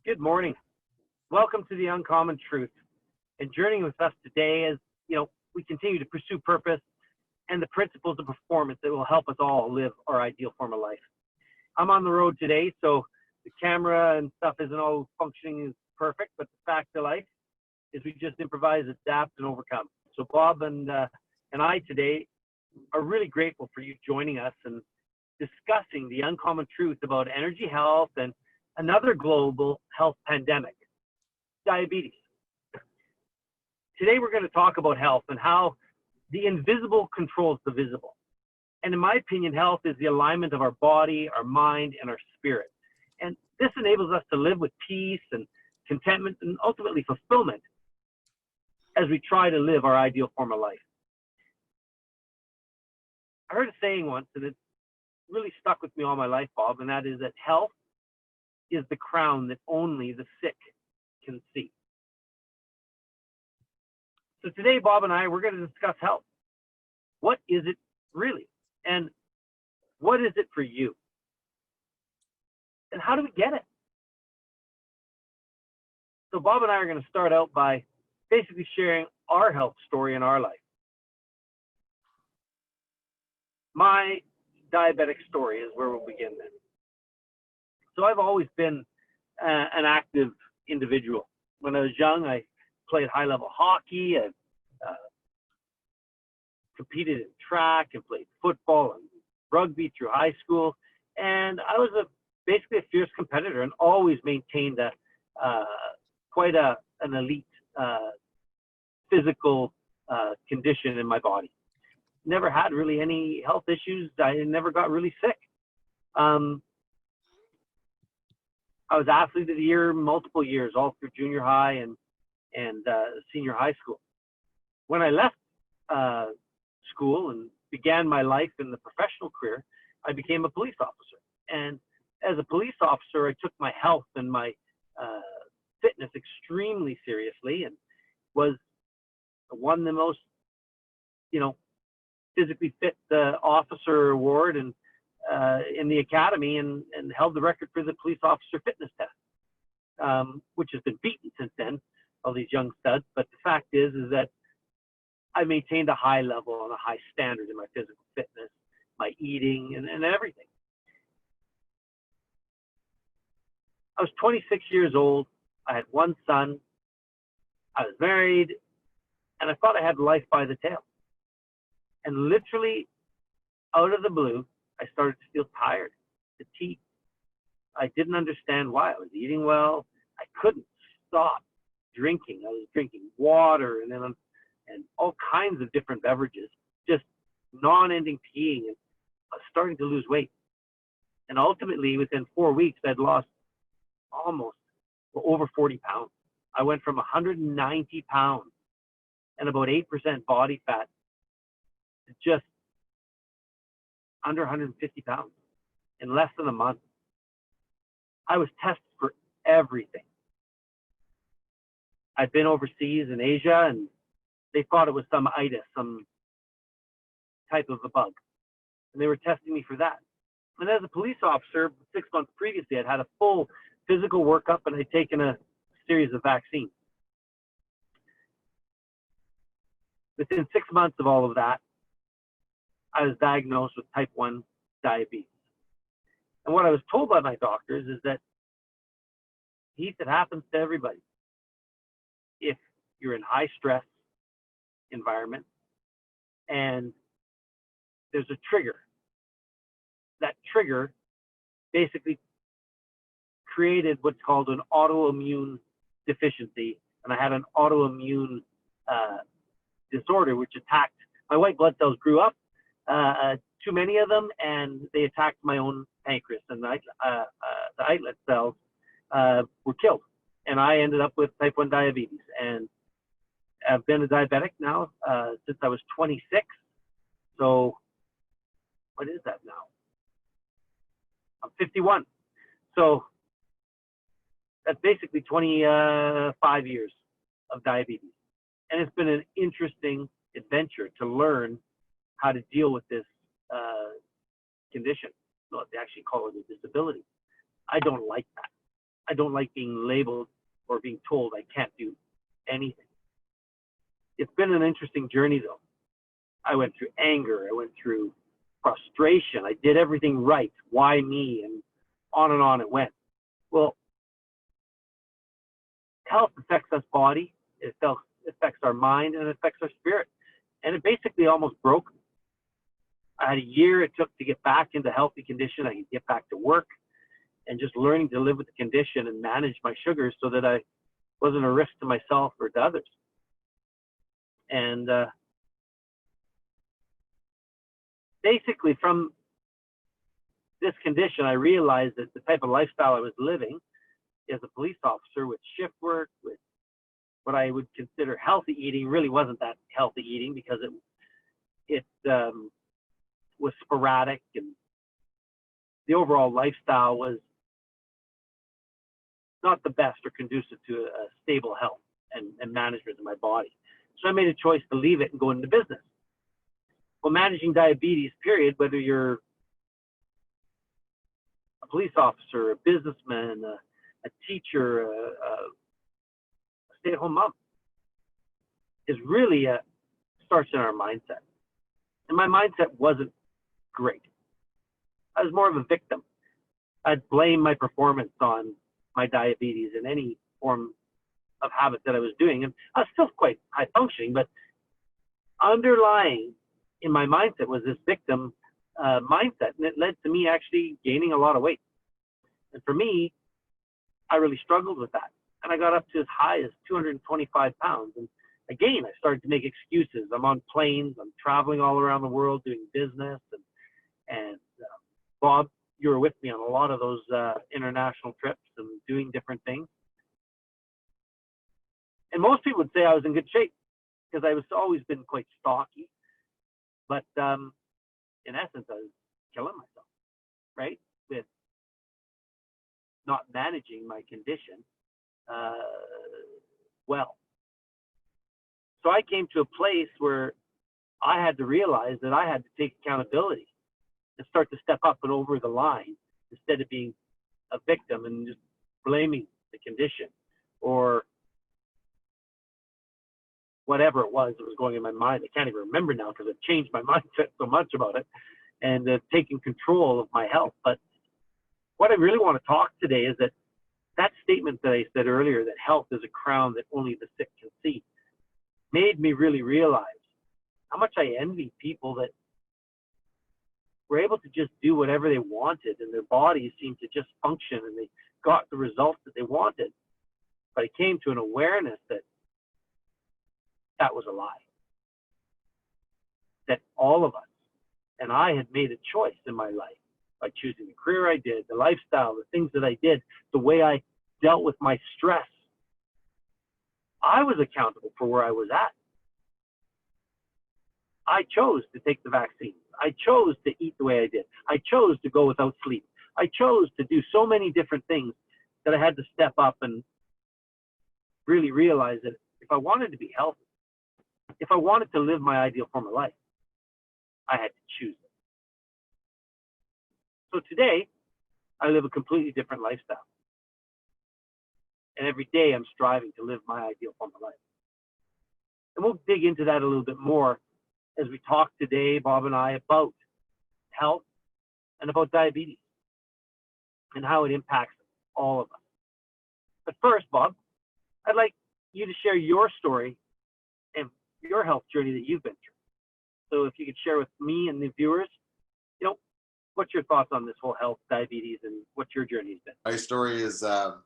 Good morning. Welcome to the Uncommon Truth. And journeying with us today as we continue to pursue purpose and the principles of performance that will help us all live our ideal form of life. I'm on the road today, so the camera and stuff isn't all functioning as perfect, but the fact of life is we just improvise, adapt, and overcome. So Bob and I today are really grateful for you joining us and discussing the uncommon truth about energy health and another global health pandemic, diabetes. Today we're going to talk about health and how the invisible controls the visible. And in my opinion, health is the alignment of our body, our mind, and our spirit. And this enables us to live with peace and contentment and ultimately fulfillment as we try to live our ideal form of life. I heard a saying once, and it really stuck with me all my life, Bob, and that is that health is the crown that only the sick can see. So today, Bob and I, we're going to discuss health. What is it really? And what is it for you? And how do we get it? So Bob and I are going to start out by basically sharing our health story in our life. My diabetic story is where we'll begin then. So I've always been an active individual. When I was young, I played high-level hockey. I competed in track and played football and rugby through high school. And I was basically a fierce competitor and always maintained quite an elite physical condition in my body. Never had really any health issues. I never got really sick. I was athlete of the year multiple years, all through junior high and senior high school. When I left school and began my life in the professional career, I became a police officer. And as a police officer, I took my health and my fitness extremely seriously and won the most, physically fit officer award and in the academy and held the record for the police officer fitness test, which has been beaten since then, all these young studs. But the fact is that I maintained a high level and a high standard in my physical fitness, my eating, and everything. I was 26 years old. I had one son. I was married, and I thought I had life by the tail. And literally, out of the blue, I started to feel tired, fatigued. I didn't understand why. I was eating well. I couldn't stop drinking. I was drinking water and all kinds of different beverages, just non-ending peeing. And I was starting to lose weight. And ultimately, within 4 weeks, I'd lost over 40 pounds. I went from 190 pounds and about 8% body fat to just under 150 pounds in less than a month. I was tested for everything. I'd been overseas in Asia and they thought it was some itis, some type of a bug. And they were testing me for that. And as a police officer, 6 months previously, I'd had a full physical workup and I'd taken a series of vaccines. Within 6 months of all of that, I was diagnosed with type 1 diabetes. And what I was told by my doctors is that, Heath, it happens to everybody. If you're in high stress environment and there's a trigger, that trigger basically created what's called an autoimmune deficiency. And I had an autoimmune disorder which attacked my white blood cells, grew up. Too many of them, and they attacked my own pancreas, and the islet cells were killed, and I ended up with type 1 diabetes. And I've been a diabetic now since I was 26. So what is that now? I'm 51. So that's basically 25 years of diabetes, and it's been an interesting adventure to learn how to deal with this condition. Well, they actually call it a disability. I don't like that. I don't like being labeled or being told I can't do anything. It's been an interesting journey, though. I went through anger. I went through frustration. I did everything right. Why me? And on it went. Well, health affects us body. It affects our mind, and it affects our spirit. And it basically almost broke me. I had a year it took to get back into healthy condition. I could get back to work and just learning to live with the condition and manage my sugars so that I wasn't a risk to myself or to others. And basically from this condition, I realized that the type of lifestyle I was living as a police officer with shift work, with what I would consider healthy eating, really wasn't that healthy eating because it was sporadic, and the overall lifestyle was not the best or conducive to a stable health and management of my body. So I made a choice to leave it and go into business. Well, managing diabetes, period, whether you're a police officer, a businessman, a teacher, a stay-at-home mom, is really starts in our mindset. And my mindset wasn't great. I was more of a victim. I'd blame my performance on my diabetes in any form of habit that I was doing. And I was still quite high functioning, but underlying in my mindset was this victim mindset. And it led to me actually gaining a lot of weight. And for me, I really struggled with that. And I got up to as high as 225 pounds. And again, I started to make excuses. I'm on planes, I'm traveling all around the world doing business. And Bob, you were with me on a lot of those international trips and doing different things. And most people would say I was in good shape because I was always been quite stocky. But in essence, I was killing myself, right? With not managing my condition well. So I came to a place where I had to realize that I had to take accountability and start to step up and over the line instead of being a victim and just blaming the condition or whatever it was that was going in my mind. I can't even remember now because I've changed my mindset so much about it and taking control of my health. But what I really want to talk today is that statement that I said earlier, that health is a crown that only the sick can see, made me really realize how much I envy people that were able to just do whatever they wanted and their bodies seemed to just function and they got the results that they wanted. But I came to an awareness that that was a lie. That all of us, and I had made a choice in my life by choosing the career I did, the lifestyle, the things that I did, the way I dealt with my stress. I was accountable for where I was at. I chose to take the vaccine. I chose to eat the way I did. I chose to go without sleep. I chose to do so many different things that I had to step up and really realize that if I wanted to be healthy, if I wanted to live my ideal form of life, I had to choose it. So today, I live a completely different lifestyle. And every day I'm striving to live my ideal form of life. And we'll dig into that a little bit more as we talk today, Bob and I, about health and about diabetes and how it impacts all of us. But first, Bob, I'd like you to share your story and your health journey that you've been through. So if you could share with me and the viewers, what's your thoughts on this whole health, diabetes, and what your journey has been? My story is a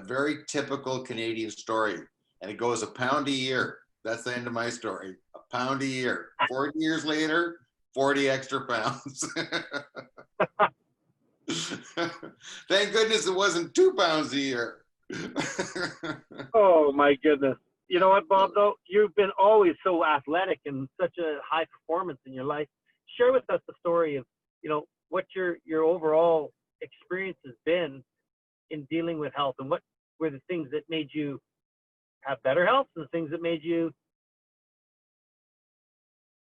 very typical Canadian story, and it goes a pound a year. That's the end of my story. A pound a year. 40 years later, 40 extra pounds. Thank goodness it wasn't 2 pounds a year. Oh my goodness. You know what, Bob, though? You've been always so athletic and such a high performance in your life. Share with us the story of, what your overall experience has been in dealing with health, and what were the things that made you have better health and the things that made you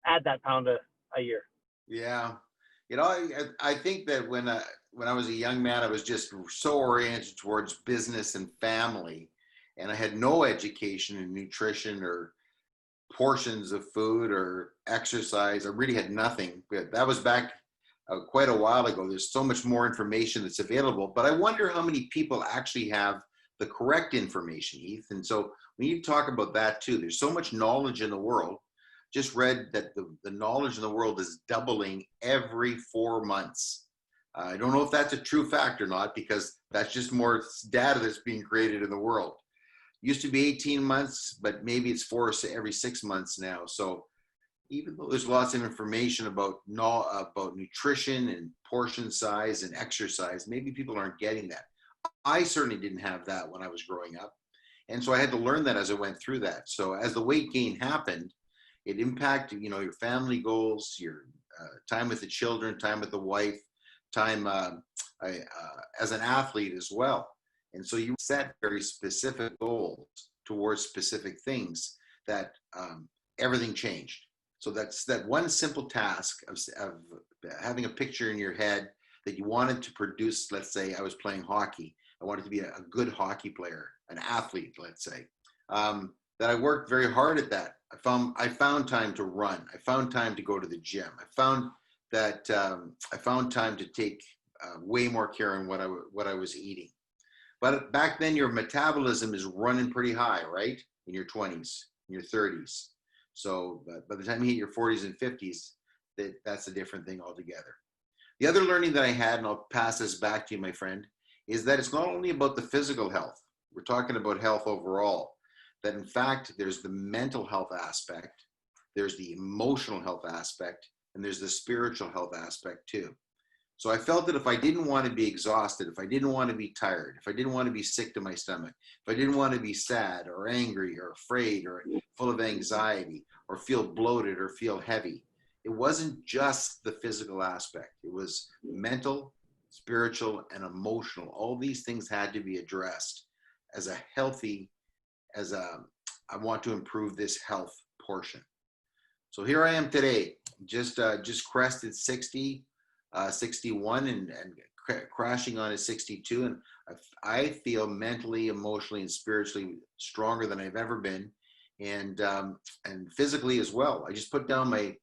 add that pound a year. Yeah. I think that when I was a young man, I was just so oriented towards business and family, and I had no education in nutrition or portions of food or exercise. I really had nothing. But that was back quite a while ago. There's so much more information that's available, but I wonder how many people actually have the correct information, Heath. And so we need to talk about that too. There's so much knowledge in the world. Just read that the knowledge in the world is doubling every 4 months. I don't know if that's a true fact or not, because that's just more data that's being created in the world. Used to be 18 months, but maybe it's every 6 months now. So even though there's lots of information about nutrition and portion size and exercise, maybe people aren't getting that. I certainly didn't have that when I was growing up. And so I had to learn that as I went through that. So as the weight gain happened, it impacted, your family goals, your time with the children, time with the wife, time as an athlete as well. And so you set very specific goals towards specific things that everything changed. So that's that one simple task of having a picture in your head that you wanted to produce. Let's say I was playing hockey. I wanted to be a good hockey player, an athlete, let's say. That I worked very hard at that. I found time to run. I found time to go to the gym. I found time to take way more care on what I was eating. But back then, your metabolism is running pretty high, right? In your 20s, in your 30s. So by the time you hit your 40s and 50s, that's a different thing altogether. The other learning that I had, and I'll pass this back to you, my friend, is that it's not only about the physical health. We're talking about health overall. That in fact, there's the mental health aspect, there's the emotional health aspect, and there's the spiritual health aspect too. So I felt that if I didn't want to be exhausted, if I didn't want to be tired, if I didn't want to be sick to my stomach, if I didn't want to be sad or angry or afraid or full of anxiety or feel bloated or feel heavy, it wasn't just the physical aspect. It was mental, spiritual, and emotional. All these things had to be addressed as a healthy, I want to improve this health portion. So here I am today, just crested 60, 61 and crashing on a 62. And I feel mentally, emotionally, and spiritually stronger than I've ever been. And physically as well. I just put down my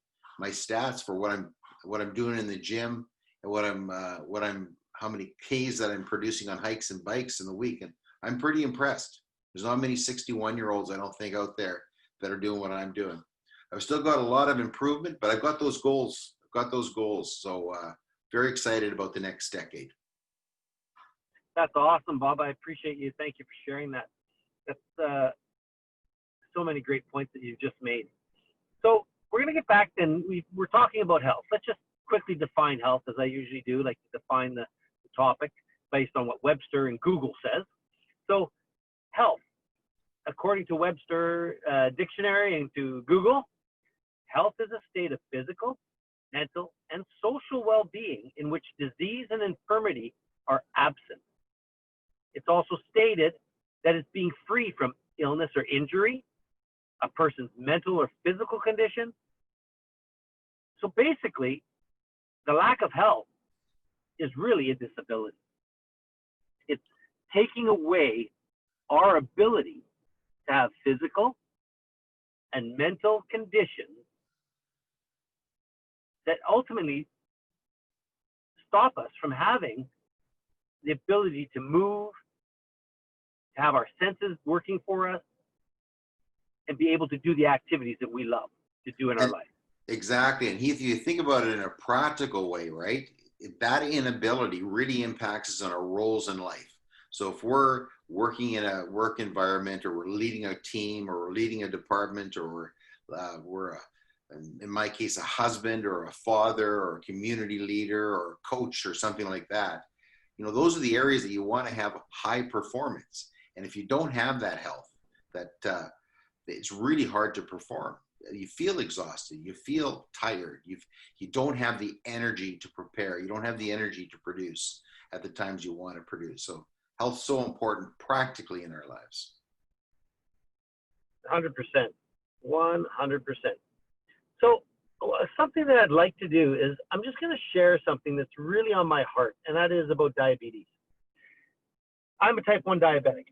stats for what I'm doing in the gym and how many Ks that I'm producing on hikes and bikes in the week. And I'm pretty impressed. There's not many 61-year-olds, I don't think, out there that are doing what I'm doing. I've still got a lot of improvement, but I've got those goals. So very excited about the next decade. That's awesome, Bob. I appreciate you. Thank you for sharing that. That's so many great points that you've just made. So we're going to get back then. We're talking about health. Let's just quickly define health, as I usually do, like to define the topic based on what Webster and Google says. So health, according to Webster Dictionary and to Google, health is a state of physical, mental, and social well-being in which disease and infirmity are absent. It's also stated that it's being free from illness or injury, a person's mental or physical condition. So basically, the lack of health is really a disability. It's taking away our ability to have physical and mental conditions that ultimately stop us from having the ability to move, to have our senses working for us, and be able to do the activities that we love to do in our life. Exactly. And Heath, you think about it in a practical way, right? That inability really impacts us on our roles in life. So if we're working in a work environment, or we're leading a team, or we're leading a department, or we're in my case, a husband or a father or a community leader or a coach or something like that, those are the areas that you want to have high performance. And if you don't have that health, it's really hard to perform. You feel exhausted, you feel tired, you don't have the energy to prepare, you don't have the energy to produce at the times you want to produce. So health's so important practically in our lives. 100%. 100%. So something that I'd like to do is I'm just going to share something that's really on my heart, and that is about diabetes. I'm a type 1 diabetic,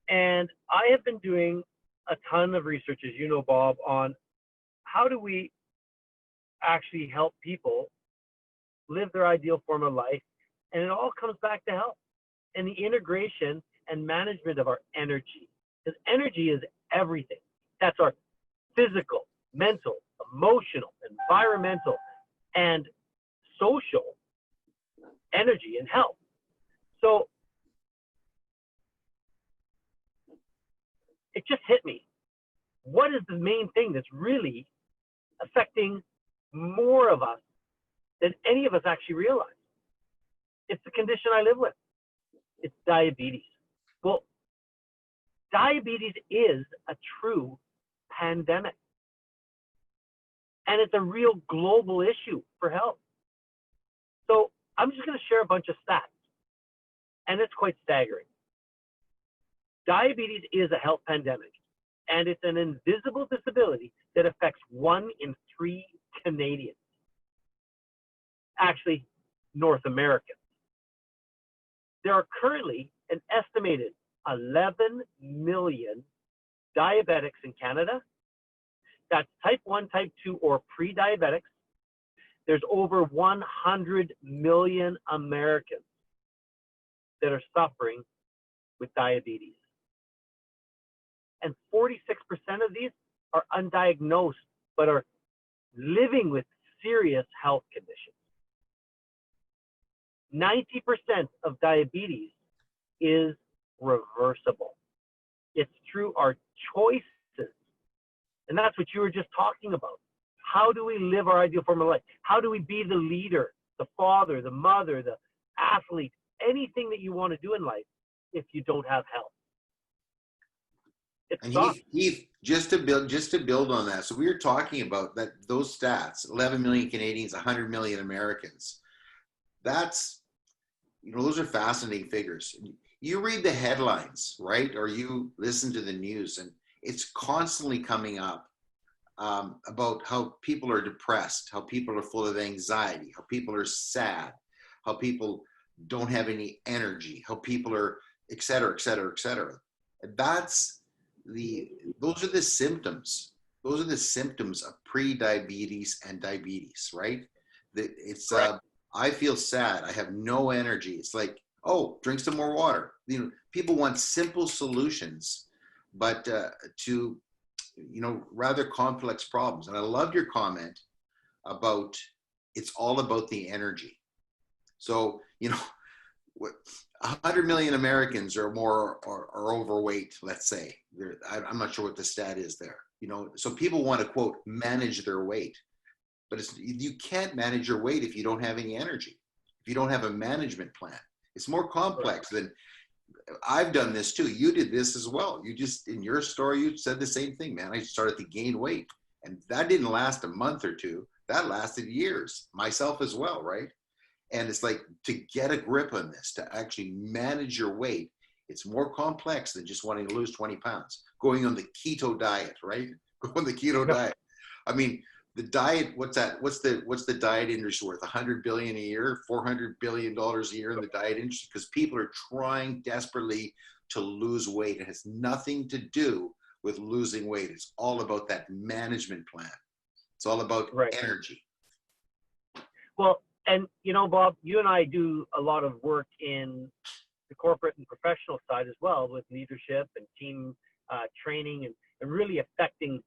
and I have been doing a ton of research, as you know, Bob, on how do we actually help people live their ideal form of life, and it all comes back to health and the integration and management of our energy, because energy is everything. That's our physical, mental, emotional, environmental, and social energy and health. So it just hit me. What is the main thing that's really affecting more of us than any of us actually realize? It's the condition I live with. It's diabetes. Well, diabetes is a true pandemic. And it's a real global issue for health. So I'm just going to share a bunch of stats. And it's quite staggering. Diabetes is a health pandemic. And it's an invisible disability that affects 1 in 3 Canadians. Actually, North Americans. There are currently an estimated 11 million diabetics in Canada. That's type 1, type 2, or pre-diabetics. There's over 100 million Americans that are suffering with diabetes. And 46% of these are undiagnosed, but are living with serious health conditions. 90% of diabetes is reversible. It's through our choices. And that's what you were just talking about. How do we live our ideal form of life? How do we be the leader, the father, the mother, the athlete, anything that you want to do in life if you don't have health? And Heath, just to build on that. So we were talking about that, those stats, 11 million Canadians, 100 million Americans. That's, those are fascinating figures. You read the headlines, right? Or you listen to the news, and it's constantly coming up about how people are depressed, how people are full of anxiety, how people are sad, how people don't have any energy, how people are, et cetera, et cetera, et cetera. And those are the symptoms. Those are the symptoms of pre-diabetes and diabetes, right? It's I feel sad. I have no energy. It's like, oh, drink some more water. People want simple solutions, but to rather complex problems. And I loved your comment about it's all about the energy. So 100 million Americans or more are overweight, let's say. I'm not sure what the stat is there. So people want to, quote, manage their weight. But you can't manage your weight if you don't have any energy, if you don't have a management plan. It's more complex than, I've done this too. You did this as well. You just, in your story, you said the same thing, man. I started to gain weight. And that didn't last a month or two. That lasted years, myself as well, right? And it's like, to get a grip on this, to actually manage your weight, it's more complex than just wanting to lose 20 pounds. Going on the keto diet, right? Go on the keto diet. I mean, the diet, what's that? What's the diet industry worth? 100 billion a year, $400 billion a year in the diet industry, because people are trying desperately to lose weight. It has nothing to do with losing weight. It's all about that management plan. It's all about energy. Well, and Bob, you and I do a lot of work in the corporate and professional side as well, with leadership and team training and really affecting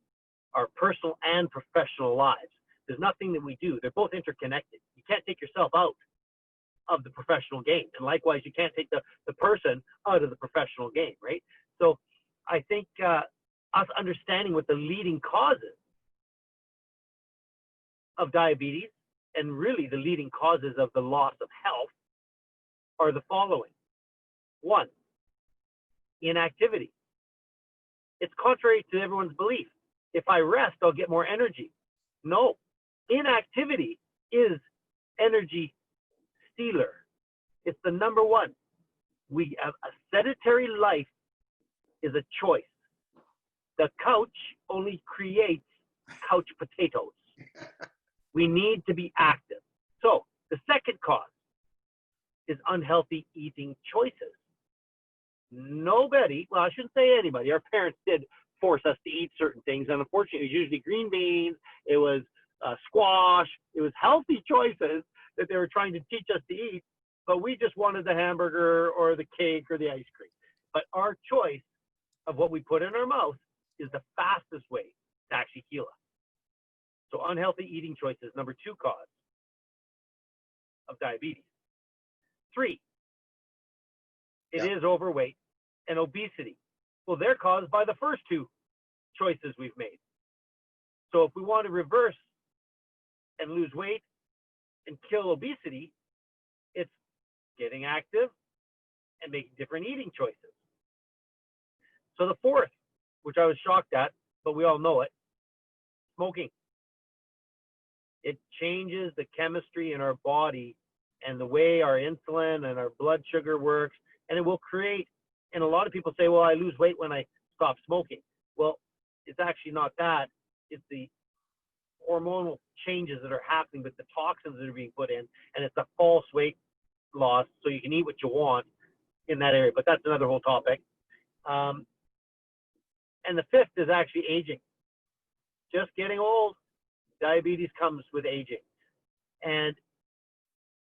our personal and professional lives. There's nothing that we do. They're both interconnected. You can't take yourself out of the professional game. And likewise, you can't take the person out of the professional game, right? So I think us understanding what the leading causes of diabetes and really the leading causes of the loss of health are the following. 1, inactivity. It's contrary to everyone's belief. If I rest, I'll get more energy. No, inactivity is energy stealer. It's the number one. We have a sedentary life is a choice. The couch only creates couch potatoes. We need to be active. So the second cause is unhealthy eating choices. Nobody, well, I shouldn't say anybody, our parents did force us to eat certain things. And unfortunately, it was usually green beans, it was squash, it was healthy choices that they were trying to teach us to eat. But we just wanted the hamburger or the cake or the ice cream. But our choice of what we put in our mouth is the fastest way to actually heal us. So unhealthy eating choices, number 2 cause of diabetes. 3, it is overweight and obesity. Well, they're caused by the first 2 choices we've made. So if we want to reverse and lose weight and kill obesity, it's getting active and making different eating choices. So the 4th, which I was shocked at, but we all know it, smoking. It changes the chemistry in our body and the way our insulin and our blood sugar works, and it will create, and a lot of people say, well, I lose weight when I stop smoking. Well, it's actually not that. It's the hormonal changes that are happening with the toxins that are being put in, and it's a false weight loss, so you can eat what you want in that area, but that's another whole topic. And the 5th is actually aging. Just getting old. Diabetes comes with aging. And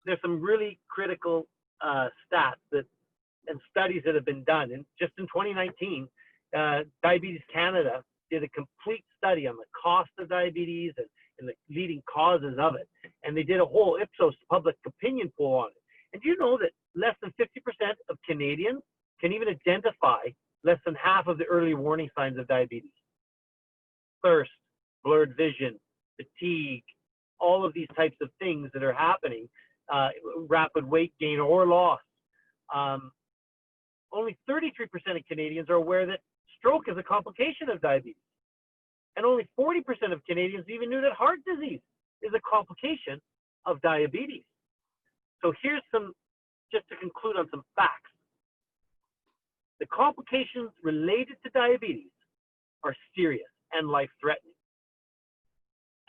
there's some really critical stats and studies that have been done. And just in 2019, Diabetes Canada did a complete study on the cost of diabetes and the leading causes of it. And they did a whole Ipsos public opinion poll on it. And do you know that less than 50% of Canadians can even identify less than half of the early warning signs of diabetes? Thirst, blurred vision, fatigue, all of these types of things that are happening, rapid weight gain or loss. Only 33% of Canadians are aware that stroke is a complication of diabetes. And only 40% of Canadians even knew that heart disease is a complication of diabetes. So here's some, just to conclude on some facts. The complications related to diabetes are serious and life-threatening.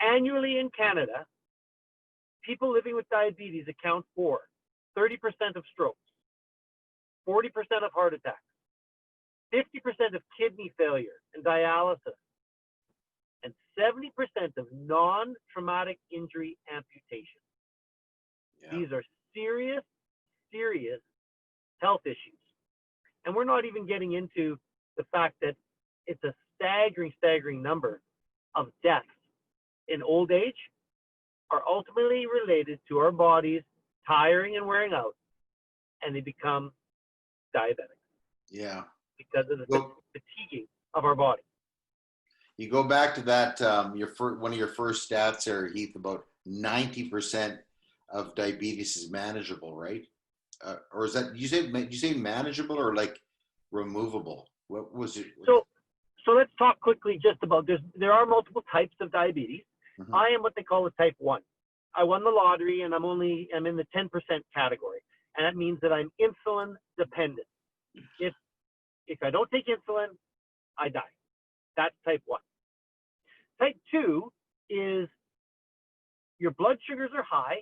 Annually in Canada, people living with diabetes account for 30% of strokes, 40% of heart attacks, 50% of kidney failure and dialysis, and 70% of non-traumatic injury amputations. Yeah. These are serious, serious health issues. And we're not even getting into the fact that it's a staggering number of deaths in old age are ultimately related to our bodies tiring and wearing out, and they become diabetic. Yeah. Because of the fatiguing of our body. You go back to that, one of your first stats there, Heath, about 90% of diabetes is manageable, right? Or is that, did you say manageable or like removable? What was it? So let's talk quickly just about this. There are multiple types of diabetes. Mm-hmm. I am what they call a type 1. I won the lottery and I'm in the 10% category. And that means that I'm insulin dependent. If I don't take insulin, I die. That's type 1. Type 2 is your blood sugars are high,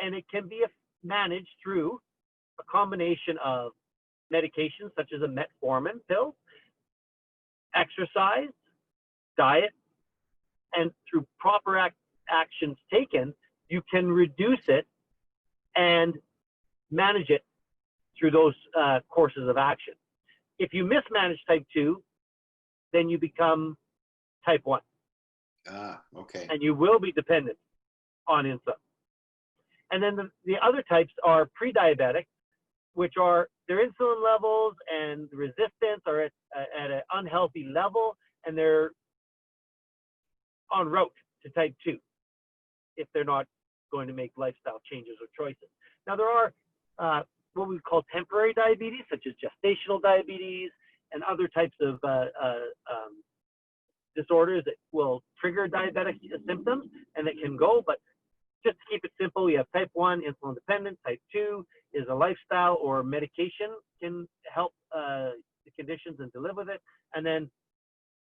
and it can be managed through a combination of medications such as a metformin pill, exercise, diet, and through proper actions taken, you can reduce it and manage it through those courses of action. If you mismanage type 2, then you become type 1. Okay. And you will be dependent on insulin. And then the other types are pre-diabetic, which are their insulin levels and the resistance are at an unhealthy level, and they're en route to type 2 if they're not going to make lifestyle changes or choices. Now, there are what we call temporary diabetes, such as gestational diabetes and other types of disorders that will trigger diabetic symptoms and that can go. But just to keep it simple, we have type 1, insulin dependent. Type 2 is a lifestyle or medication can help the conditions and to live with it. And then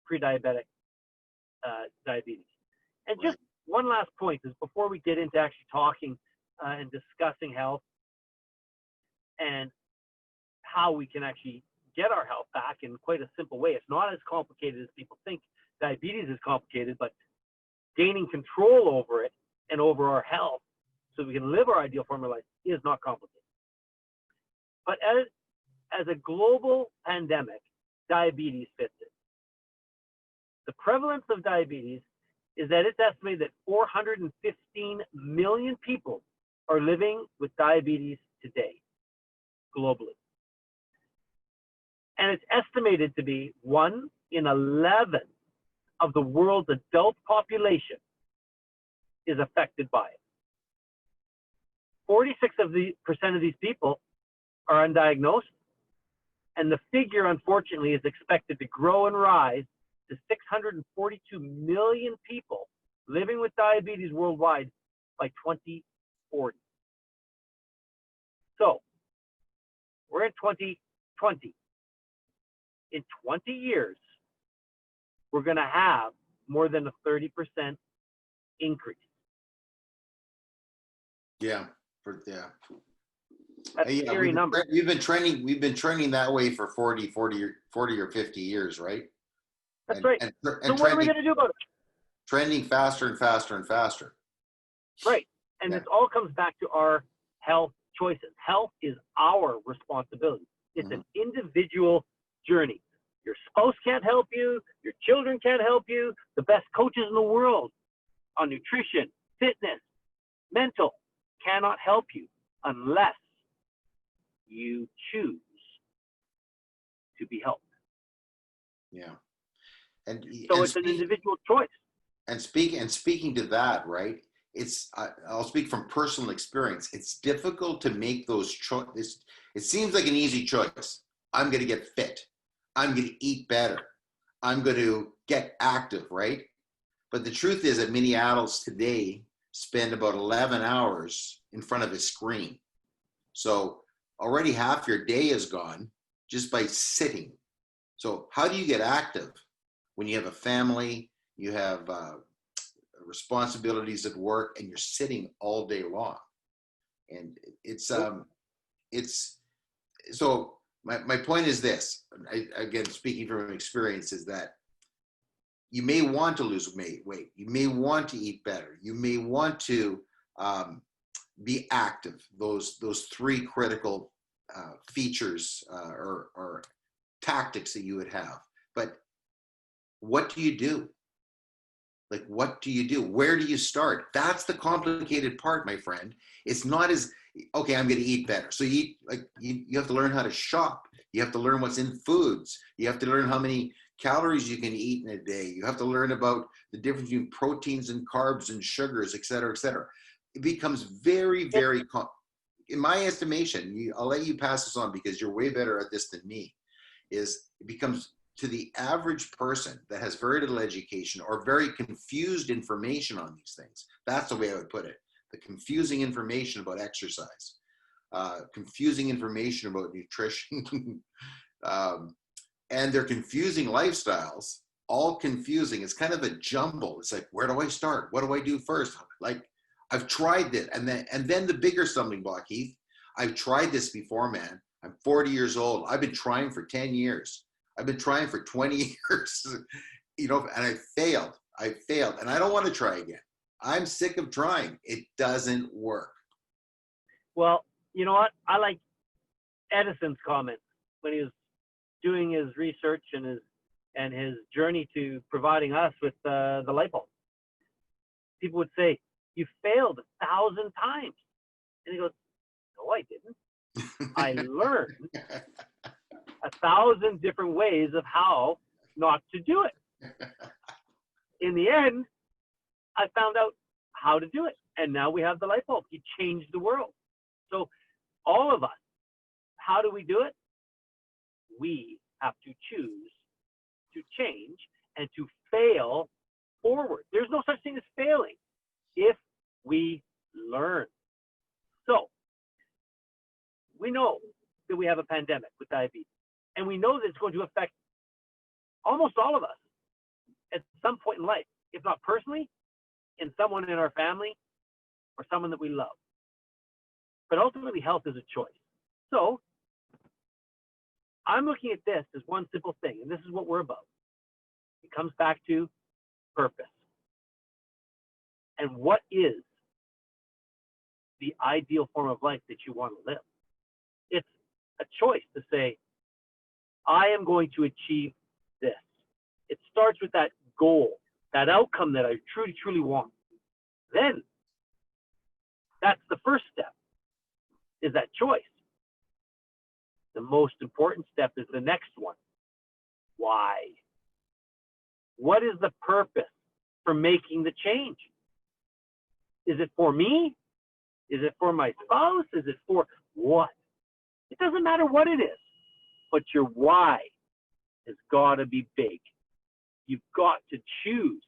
pre-diabetic diabetes. And just one last point is before we get into actually talking and discussing health and how we can actually get our health back in quite a simple way. It's not as complicated as people think. Diabetes is complicated, but gaining control over it and over our health so we can live our ideal form of life is not complicated. But as a global pandemic, diabetes fits it. The prevalence of diabetes is that it's estimated that 415 million people are living with diabetes today, globally. And it's estimated to be 1 in 11 of the world's adult population is affected by it. 46% of these people are undiagnosed, and the figure, unfortunately, is expected to grow and rise to 642 million people living with diabetes worldwide by 2040. So, we're in 2020. In 20 years, we're going to have more than a 30% increase. Yeah. That's a scary number. We've been trending that way for 40 or 50 years, right? That's right. So what are we going to do about it? Trending faster and faster and faster. Right. And this all comes back to our health choices. Health is our responsibility. It's an individual journey. Your spouse can't help you. Your children can't help you. The best coaches in the world on nutrition, fitness, mental cannot help you unless you choose to be helped. Yeah. So it's an individual choice. And speaking to that, right? I'll speak from personal experience. It's difficult to make those choices. It seems like an easy choice. I'm going to get fit. I'm going to eat better. I'm going to get active, right? But the truth is that many adults today spend about 11 hours in front of a screen. So already half your day is gone just by sitting. So how do you get active when you have a family, you have responsibilities at work, and you're sitting all day long? And so my point is this, again, speaking from experience, is that you may want to lose weight. You may want to eat better. You may want to be active. Those three critical features or tactics that you would have. But what do you do? Like, what do you do? Where do you start? That's the complicated part, my friend. It's not as, okay, I'm going to eat better. So you have to learn how to shop. You have to learn what's in foods. You have to learn how many calories you can eat in a day. You have to learn about the difference between proteins and carbs and sugars, et cetera, et cetera. It becomes very, very, in my estimation, I'll let you pass this on because you're way better at this than me, it becomes, to the average person that has very little education or very confused information on these things. That's the way I would put it. The confusing information about exercise, confusing information about nutrition, and their confusing lifestyles, all confusing. It's kind of a jumble. It's like, where do I start? What do I do first? Like, I've tried it. And then the bigger stumbling block, Heath, I've tried this before, man. I'm 40 years old. I've been trying for 10 years. I've been trying for 20 years, and I failed. And I don't want to try again. I'm sick of trying. It doesn't work. Well, you know what? I like Edison's comment when he was doing his research and his journey to providing us with the light bulb. People would say, "You failed 1,000 times," and he goes, "No, I didn't. I learned 1,000 different ways of how not to do it. In the end, I found out how to do it. And now we have the light bulb. He changed the world. So all of us, how do we do it? We have to choose to change and to fail forward. There's no such thing as failing if we learn. So we know that we have a pandemic with diabetes. And we know that it's going to affect almost all of us at some point in life, if not personally, in someone in our family or someone that we love. But ultimately, health is a choice. So I'm looking at this as one simple thing, and this is what we're about. It comes back to purpose. And what is the ideal form of life that you want to live? It's a choice to say, I am going to achieve this. It starts with that goal, that outcome that I truly, truly want. Then, that's the first step, is that choice. The most important step is the next one. Why? What is the purpose for making the change? Is it for me? Is it for my spouse? Is it for what? It doesn't matter what it is, but your why has got to be big. You've got to choose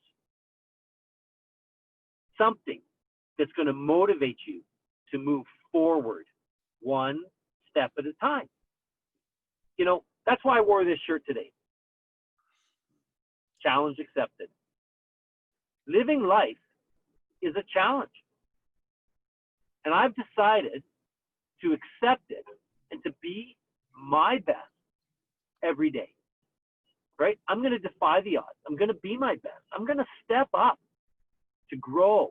something that's going to motivate you to move forward one step at a time. You know, that's why I wore this shirt today. Challenge accepted. Living life is a challenge. And I've decided to accept it and to be my best every day. Right? I'm going to defy the odds. I'm going to be my best. I'm going to step up to grow,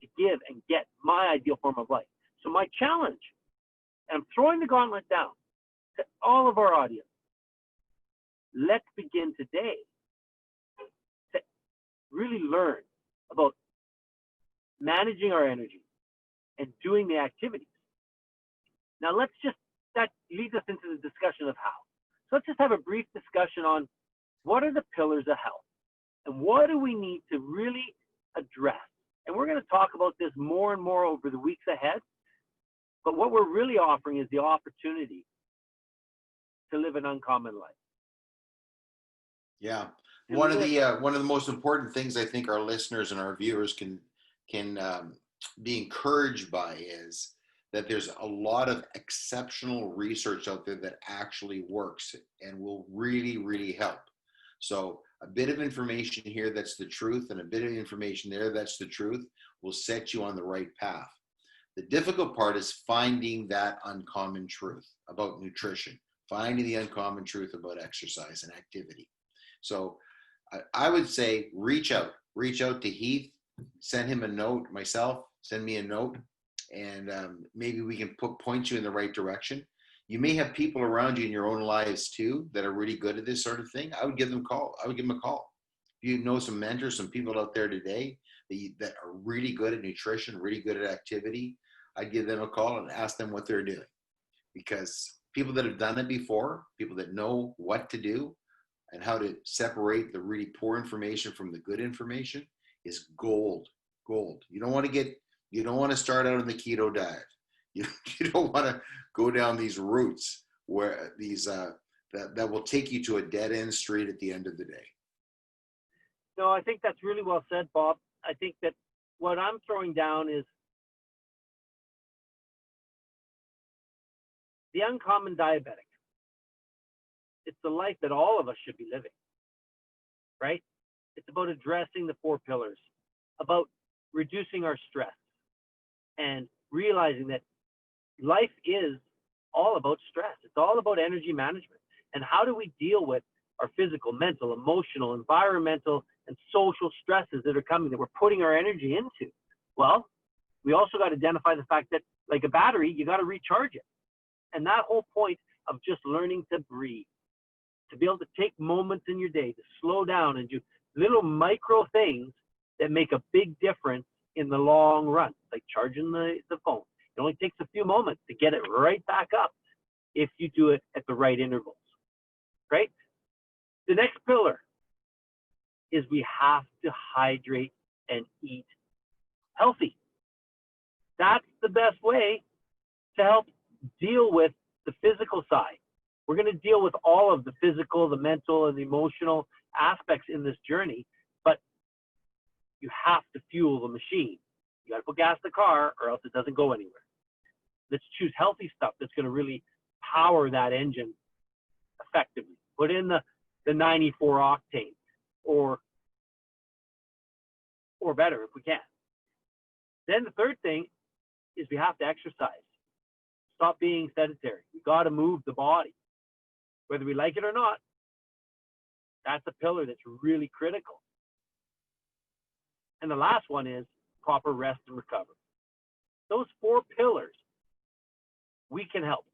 to give and get my ideal form of life. So my challenge, and I'm throwing the gauntlet down to all of our audience, let's begin today to really learn about managing our energy and doing the activities. Now that leads us into the discussion of how. So let's just have a brief discussion on what are the pillars of health and what do we need to really address. And we're going to talk about this more and more over the weeks ahead. But what we're really offering is the opportunity to live an uncommon life. Yeah. One of the most important things I think our listeners and our viewers can be encouraged by is that there's a lot of exceptional research out there that actually works and will really, really help. So a bit of information here that's the truth and a bit of information there that's the truth will set you on the right path. The difficult part is finding that uncommon truth about nutrition, finding the uncommon truth about exercise and activity. So I would say reach out to Heath, send him a note, myself, send me a note, and maybe we can point you in the right direction. You may have people around you in your own lives too that are really good at this sort of thing. I would give them a call. If you know some mentors, some people out there today that are really good at nutrition, really good at activity, I'd give them a call and ask them what they're doing. Because people that have done it before, people that know what to do and how to separate the really poor information from the good information is gold. You don't want to start out on the keto diet. You don't want to go down these routes where that will take you to a dead end street at the end of the day. No, I think that's really well said, Bob. I think that what I'm throwing down is the uncommon diabetic. It's the life that all of us should be living, right? It's about addressing the 4 pillars, about reducing our stress and realizing that life is all about stress. It's all about energy management. And how do we deal with our physical, mental, emotional, environmental, and social stresses that are coming, that we're putting our energy into? Well, we also got to identify the fact that, like a battery, you got to recharge it. And that whole point of just learning to breathe, to be able to take moments in your day to slow down and do little micro things that make a big difference in the long run, like charging the phone. It only takes a few moments to get it right back up if you do it at the right intervals, right? The next pillar is we have to hydrate and eat healthy. That's the best way to help deal with the physical side. We're going to deal with all of the physical, the mental, and the emotional aspects in this journey, but you have to fuel the machine. You got to put gas in the car or else it doesn't go anywhere. Let's choose healthy stuff that's going to really power that engine effectively. Put in the 94 octane or or better if we can. Then the third thing is we have to exercise. Stop being sedentary. We got to move the body. Whether we like it or not, that's a pillar that's really critical. And the last one is proper rest and recovery. Those 4 pillars, we can help.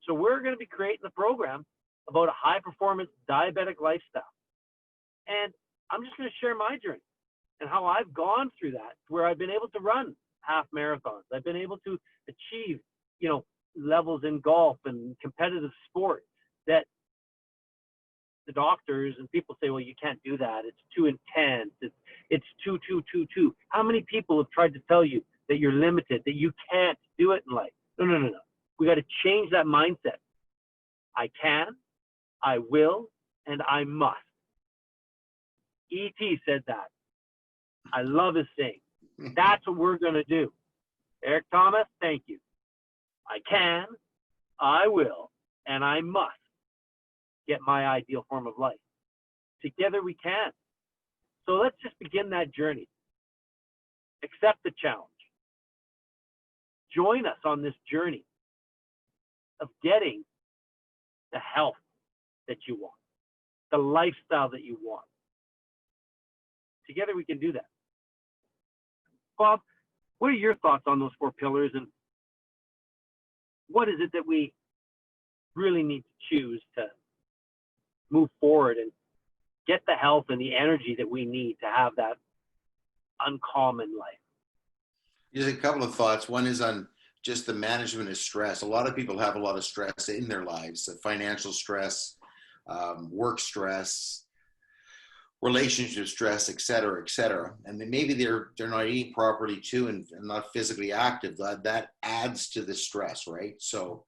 So we're going to be creating a program about a high-performance diabetic lifestyle. And I'm just going to share my journey and how I've gone through that, where I've been able to run half marathons. I've been able to achieve, levels in golf and competitive sport that the doctors and people say, well, you can't do that. It's too intense. It's too. How many people have tried to tell you that you're limited, that you can't do it in life? No. We got to change that mindset. I can, I will, and I must. E.T. said that. I love his saying. That's what we're going to do. Eric Thomas, thank you. I can, I will, and I must get my ideal form of life. Together we can. So let's just begin that journey. Accept the challenge. Join us on this journey of getting the health that you want, the lifestyle that you want. Together we can do that. Bob, what are your thoughts on those 4 pillars, and what is it that we really need to choose to move forward and get the health and the energy that we need to have that uncommon life? Just a couple of thoughts. One is on just the management of stress. A lot of people have a lot of stress in their lives, financial stress, work stress, relationship stress, et cetera. And then maybe they're not eating properly too, and not physically active. That adds to the stress, right? So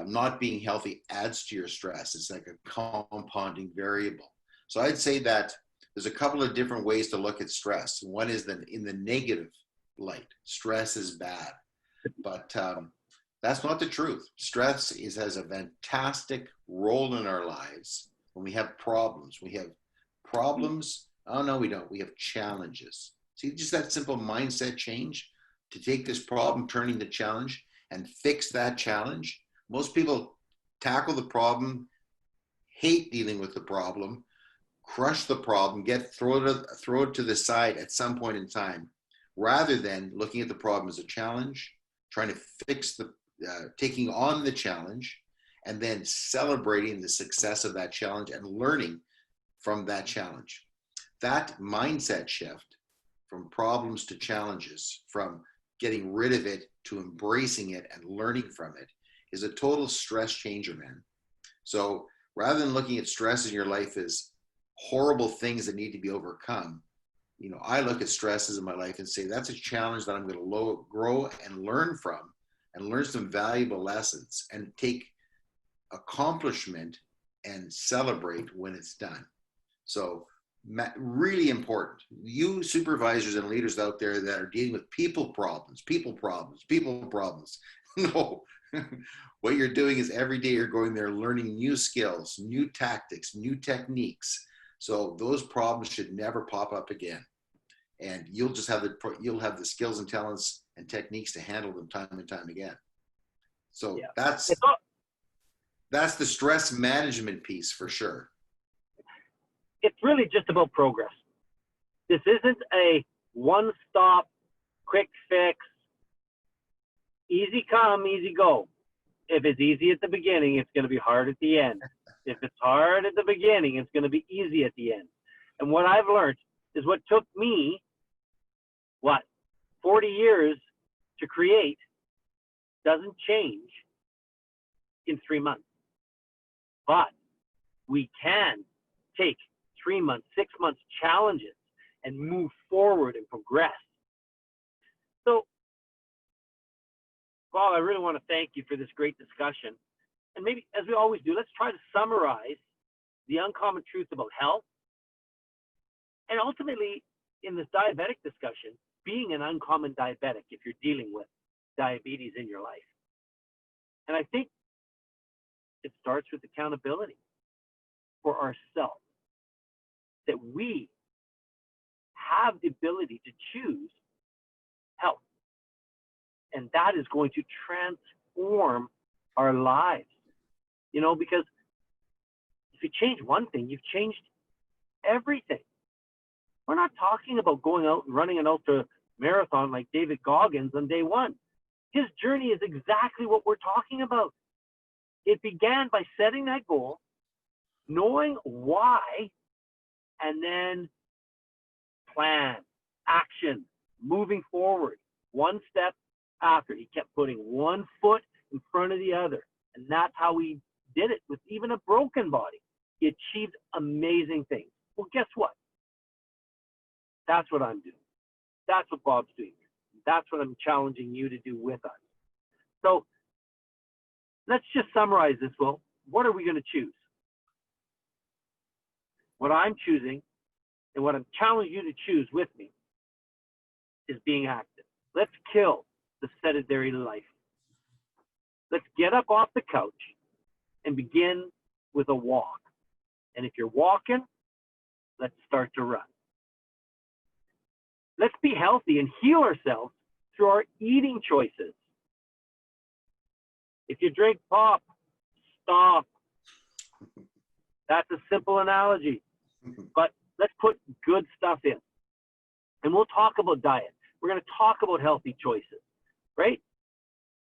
not being healthy adds to your stress. It's like a compounding variable. So I'd say that there's a couple of different ways to look at stress. One is that in the negative light, stress is bad, but that's not the truth. Stress has a fantastic role in our lives when we have problems. We have problems. Oh, no, we don't. We have challenges. See, just that simple mindset change to take this problem, turn into challenge, and fix that challenge. Most people tackle the problem, hate dealing with the problem, crush the problem, throw it to the side at some point in time, rather than looking at the problem as a challenge, trying to fix taking on the challenge, and then celebrating the success of that challenge and learning from that challenge. That mindset shift from problems to challenges, from getting rid of it to embracing it and learning from it, is a total stress changer, man. So rather than looking at stress in your life as horrible things that need to be overcome, I look at stresses in my life and say, that's a challenge that I'm going to grow and learn from, and learn some valuable lessons, and take accomplishment and celebrate when it's done. So really important. You supervisors and leaders out there that are dealing with people problems. No, what you're doing is every day you're going there learning new skills, new tactics, new techniques. So those problems should never pop up again. And you'll have the skills and talents and techniques to handle them time and time again. So yeah, that's the stress management piece for sure. It's really just about progress. This isn't a one-stop, quick fix, easy come, easy go. If it's easy at the beginning, it's going to be hard at the end. If it's hard at the beginning, it's going to be easy at the end. And what I've learned is what took me, 40 years to create doesn't change in 3 months. But we can take 3 months, 6 months challenges and move forward and progress. So, Paul, I really want to thank you for this great discussion. And maybe, as we always do, let's try to summarize the uncommon truth about health. And ultimately, in this diabetic discussion, being an uncommon diabetic if you're dealing with diabetes in your life. And I think it starts with accountability for ourselves, that we have the ability to choose health. And that is going to transform our lives, you know, because if you change one thing, you've changed everything. We're not talking about going out and running an ultra marathon like David Goggins on day one. His journey is exactly what we're talking about. It began by setting that goal, knowing why, and then plan, action, moving forward, one step after. He kept putting one foot in front of the other. And that's how he did it with even a broken body. He achieved amazing things. Well, guess what? That's what I'm doing. That's what Bob's doing. That's what I'm challenging you to do with us. So let's just summarize this, Will. What are we going to choose? What I'm choosing and what I'm challenging you to choose with me is being active. Let's kill the sedentary life. Let's get up off the couch and begin with a walk. And if you're walking, let's start to run. Let's be healthy and heal ourselves through our eating choices. If you drink pop, stop. That's a simple analogy. But let's put good stuff in. And we'll talk about diet. We're going to talk about healthy choices, right?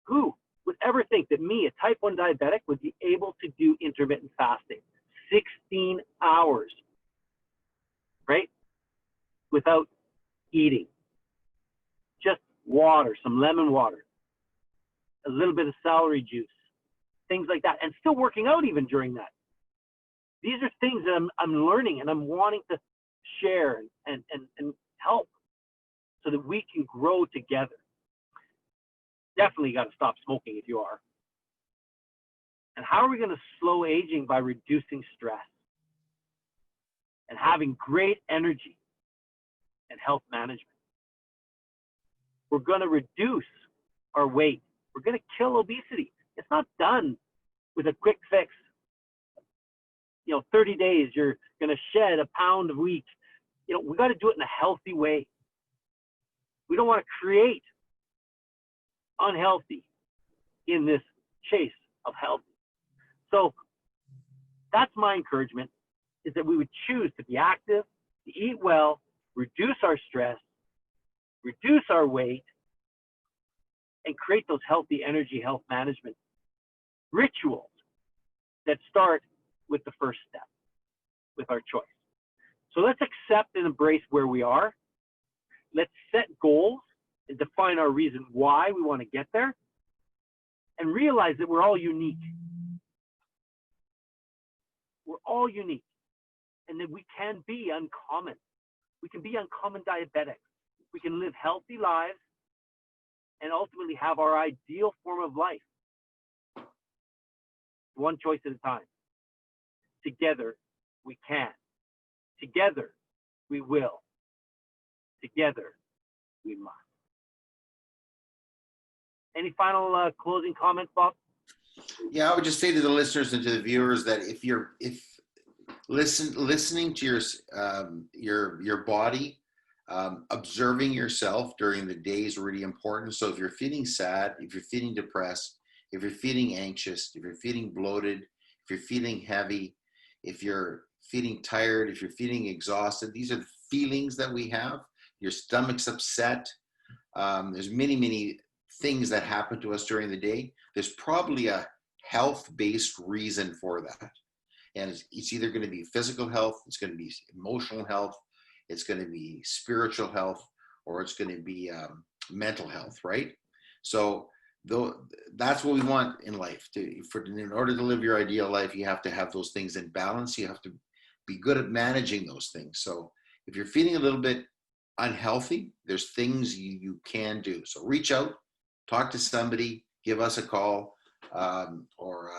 Who would ever think that me, a type 1 diabetic, would be able to do intermittent fasting? 16 hours, right? Without eating. Just water, some lemon water, a little bit of celery juice, things like that, and still working out even during that. These are things that I'm learning and I'm wanting to share and help so that we can grow together. Definitely got to stop smoking if you are. And how are we going to slow aging? By reducing stress and having great energy and health management. We're going to reduce our weight. We're going to kill obesity. It's not done with a quick fix. 30 days, you're going to shed a pound a week. We got to do it in a healthy way. We don't want to create unhealthy in this chase of healthy. So that's my encouragement, is that we would choose to be active, to eat well, reduce our stress, reduce our weight, and create those healthy energy, health management rituals that start with the first step, with our choice. So let's accept and embrace where we are. Let's set goals and define our reason why we want to get there, and realize that we're all unique. We're all unique, and that we can be uncommon. We can be uncommon diabetics. We can live healthy lives and ultimately have our ideal form of life. One choice at a time. Together, we can. Together, we will. Together, we must. Any final closing comments, Bob? Yeah, I would just say to the listeners and to the viewers that if listening to your body, observing yourself during the day is really important. So if you're feeling sad, if you're feeling depressed, if you're feeling anxious, if you're feeling bloated, if you're feeling heavy, if you're feeling tired, if you're feeling exhausted, these are the feelings that we have. Your stomach's upset. There's many things that happen to us during the day. There's probably a health-based reason for that. And it's either going to be physical health, it's going to be emotional health, it's going to be spiritual health, or it's going to be mental health, right? So that's what we want in life. In order to live your ideal life, you have to have those things in balance. You have to be good at managing those things. So if you're feeling a little bit unhealthy, there's things you can do. So reach out, talk to somebody, give us a call, or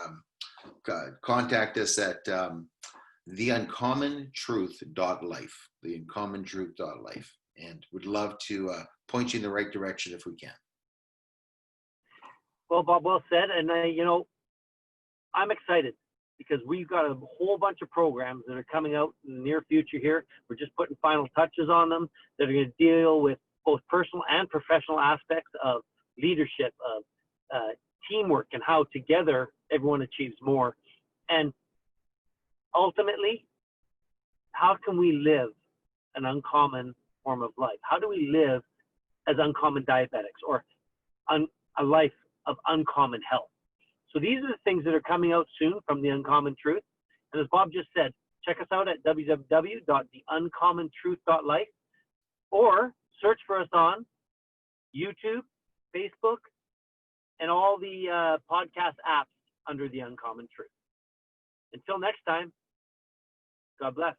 contact us at theuncommontruth.life, theuncommontruth.life, and would love to point you in the right direction if we can. Well, Bob, well said. And, I'm excited because we've got a whole bunch of programs that are coming out in the near future here. We're just putting final touches on them that are going to deal with both personal and professional aspects of leadership, of teamwork, and how together everyone achieves more. And ultimately, how can we live an uncommon form of life? How do we live as uncommon diabetics, or a life of uncommon health? So these are the things that are coming out soon from The Uncommon Truth. And as Bob just said, check us out at www.theuncommontruth.life, or search for us on YouTube, Facebook, and all the podcast apps under The Uncommon Truth. Until next time, God bless.